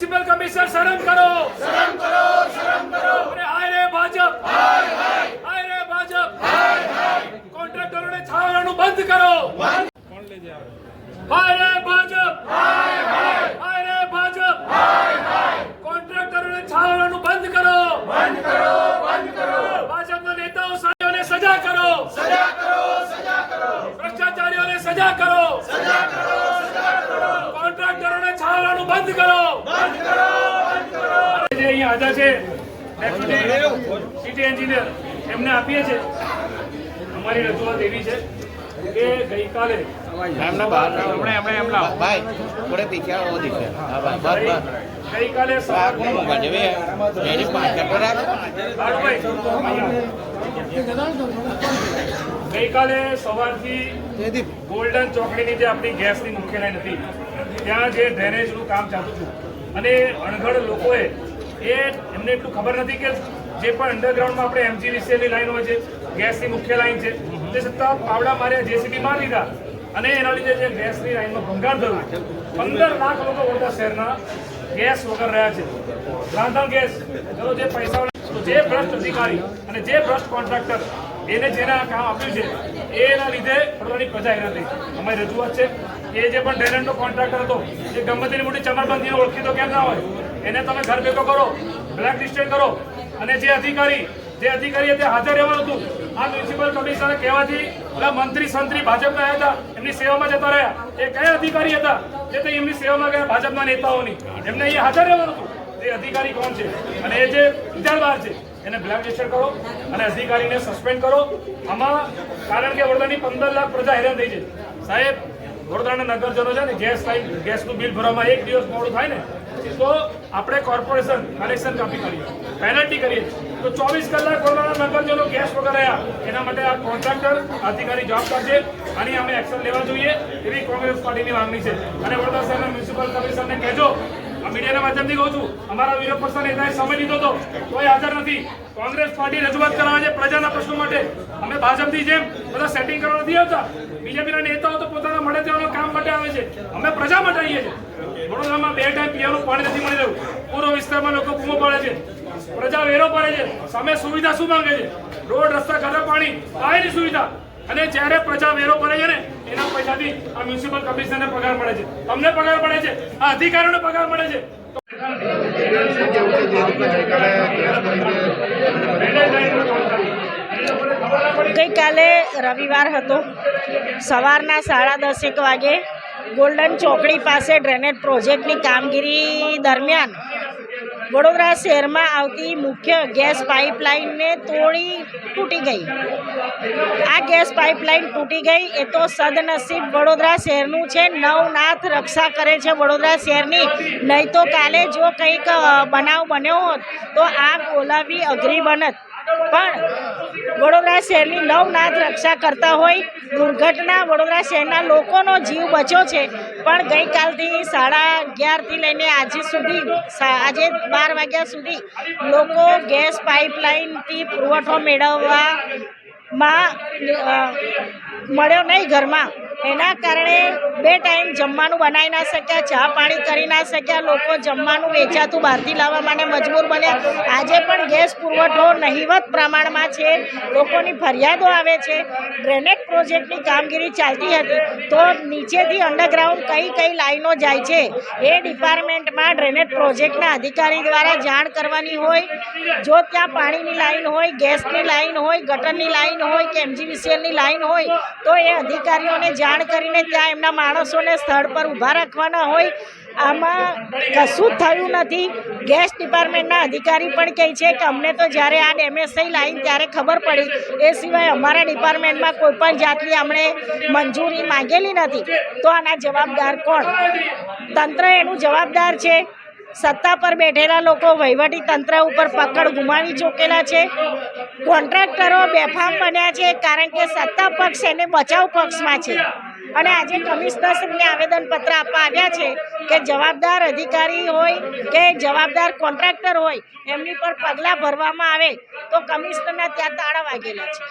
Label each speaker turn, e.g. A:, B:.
A: Municipal commissioner शर्म करो, शर्म करो, शर्म करो। अरे हाय रे भाजप, हाय हाय, हाय रे भाजप, हाय हाय। કોન્ટ્રાક્ટરોને છાવવાનું બંધ કરો। કોણ લઈ જાય? હાય રે ભાજપ, હાય હાય, હાય રે ભાજપ, હાય હાય। કોન્ટ્રાક્ટરોને છાવવાનું બંધ કરો, બંધ કરો, બંધ કરો। ભાજપના નેતાઓ સાહેબોને સજા કરો, સજા કરો, સજા કરો। ભ્રષ્ટાચારીઓને સજા કરો, સજા કરો, સજા કરો। કોન્ટ્રાક્ટરોને છાવવાનું બંધ કરો, બંધ કરો, બંધ કરો। જે અહીંયા હાજર છે ડેપ્યુટી સિટી એન્જિનિયર એમને આપીએ છે। અમારી રજૂઆત એવી છે કે ગઈકાલે ગઈકાલે ગઈકાલે સવારથી ગોલ્ડન ચોકડીની જે આપણી ગેસની મુખ્ય લાઈન હતી ત્યાં જે ડ્રેનેજનું કામ ચાલતું હતું અને અણઘડ લોકોએ એમને એટલું ખબર નથી કે જે પણ અંડરગ્રાઉન્ડમાં આપણે એમજીવીસીએલની લાઈન હોય છે, ગેસની મુખ્ય લાઈન છે, તે છતાં પાવડા માર્યા, જેસીબી મારી દીધા અને એના લીધે જે ગેસની લાઈનમાં ભંગાણ થયું। 15 લાખ લોકો વડોદરા શહેરના ગેસ વગર રહ્યા છે। રાંધણ ગેસ ચલો જે પૈસા જે ભ્રષ્ટ અધિકારી અને જે ભ્રષ્ટ કોન્ટ્રાક્ટર એને જેના કામ આપ્યું છે એના લીધે વડોદરાની પ્રજા હેરાન થઈ। અમારી રજૂઆત છે કે જે પણ ડ્રેનેજનો કોન્ટ્રાક્ટર હતો જે ગમે તેની મોટી ચમરબંધીને ઓળખીતો કેમ ના હોય એને તમે ઘર ભેગો કરો, બ્લેક લિસ્ટેડ કરો અને જે અધિકારી તે હાજર રહેવાનું હતું આ મ્યુનિસિપલ કમિશનર કહેવાથી પેલા મંત્રી સંત્રી ભાજપના આવ્યા હતા એમની સેવામાં જતા રહ્યા। એ કયા અધિકારી હતા જે તે એમની સેવામાં ગયા ભાજપના નેતાઓની? એમને અહીંયા હાજર રહેવાનું હતું। એ અધિકારી કોણ છે અને એ જે વિચારધાર છે એને બ્લેક લિસ્ટેડ કરો અને અધિકારીને સસ્પેન્ડ કરો આમાં। કારણ કે વડોદરાની 15 લાખ પ્રજા હેરાન થઈ છે સાહેબ। વડોદરાના નગરજનો છે ને ગેસનું બિલ ભરવામાં 1 દિવસ મોડું થાય ને તો આપણે કોર્પોરેશન કનેક્શન કાપી કરીએ, પેનલ્ટી કરીએ તો 24 કલાક વડોદરાના નગરજનો ગેસ વગર રહ્યા। એના માટે આ કોન્ટ્રાક્ટર અધિકારી જવાબદાર છે। આની અમે એક્શન લેવા જોઈએ એવી કોંગ્રેસ પાર્ટીની માંગણી છે। અને વડોદરા શહેરના મ્યુનિસિપલ કમિશનરને કહેજો, આ મીડિયાના માધ્યમથી કહું છું, અમારા વિરોધ પક્ષના નેતાએ સમય લીધો હતો કોઈ હાજર નથી। કોંગ્રેસ પાર્ટી રજૂઆત કરવા છે પ્રજાના પ્રશ્નો માટે। અમે ભાજપથી જેમ બધા સેટિંગ કરવા નથી આવતા। બીજેપીના નેતાઓ તો પોતાના મળે તેઓના કામ માટે આવે છે, અમે પ્રજા માટે આવીએ છીએ। વડોદરામાં 2 ટાઈમ પીવાનું પાણી નથી મળી રહ્યું, પૂર્વ વિસ્તારમાં લોકો બૂમો પાડે છે, પ્રજા વેરો પડે છે, સામે સુવિધા શું માંગે છે? રોડ, રસ્તા, ગટર, પાણી, પાણીની સુવિધા। અને જ્યારે પ્રજા વેરો પડે છે ને એના પૈસાથી આ મ્યુનિસિપલ કમિશનરને પગાર મળે છે, તમને પગાર મળે છે, આ અધિકારીઓને પગાર મળે છે।
B: ગઈકાલે રવિવાર હતો, સવારના 10:30 વાગે ગોલ્ડન ચોકડી પાસે ડ્રેનેજ પ્રોજેક્ટની કામગીરી દરમિયાન વડોદરા શહેરમાં આવતી મુખ્ય ગેસ પાઇપલાઇનને તૂટી ગઈ। આ ગેસ પાઇપલાઇન તૂટી ગઈ એ તો સદનસીબ વડોદરા શહેરનું છે। નવનાથ રક્ષા કરે છે વડોદરા શહેરની, નહીં તો કાલે જો કંઈક બનાવ બન્યો હોત તો આગ ઓલાવવી અઘરી બનત। પણ વડોદરા શહેરની નવનાથ રક્ષા કરતા હોય દુર્ઘટના વડોદરા શહેરના લોકોનો જીવ બચ્યો છે। પણ ગઈકાલથી 11:30થી લઈને આજે 12 વાગ્યા સુધી લોકો ગેસ પાઇપલાઇનથી પુરવઠો મેળવવામાં મળ્યો નહીં ઘરમાં। એના કારણે 2 ટાઈમ જમવાનું બનાવી ના શક્યા, ચા પાણી કરી ના શક્યા, લોકો જમવાનું વેચાતું બહારથી લાવવા માટે મજબૂર બન્યા। આજે પણ ગેસ પુરવઠો નહિવત પ્રમાણમાં છે, લોકોની ફરિયાદો આવે છે। ડ્રેનેજ પ્રોજેક્ટની કામગીરી ચાલતી હતી તો નીચેથી અંડરગ્રાઉન્ડ કઈ લાઈનો જાય છે એ ડિપાર્ટમેન્ટમાં ડ્રેનેજ પ્રોજેક્ટના અધિકારી દ્વારા જાણ કરવાની હોય। જો ત્યાં પાણીની લાઈન હોય, ગેસની લાઈન હોય, ગટરની લાઈન હોય કે એમજીવીસીએલની લાઈન હોય તો એ અધિકારીઓને જાણ કરીને ત્યાં એમના માણસોને સ્થળ પર ઊભા રાખવાના હોય। આમાં કશું થયું નથી। ગેસ ડિપાર્ટમેન્ટના અધિકારી પણ કહે છે કે અમને તો જ્યારે આ ડેમેજ થઈ લાઈન ત્યારે ખબર પડી, એ સિવાય અમારા ડિપાર્ટમેન્ટમાં કોઈ પણ જાતની અમને મંજૂરી માંગેલી નથી। તો આના જવાબદાર કોણ? તંત્ર એનું જવાબદાર છે। સત્તા પર બેઠેલા લોકો વહીવટી તંત્ર ઉપર પકડ ગુમાવી ચૂકેલા છે। કોન્ટ્રાક્ટરો બેફામ બન્યા છે કારણ કે સત્તા પક્ષ એને બચાવ પક્ષમાં છે। અને આજે કમિશનરશ્રીને આવેદનપત્ર આપવા આવ્યા છે કે જવાબદાર અધિકારી હોય કે જવાબદાર કોન્ટ્રાક્ટર હોય એમની પર પગલાં ભરવામાં આવે। તો કમિશનરના ત્યાં તાળા વાગેલા છે।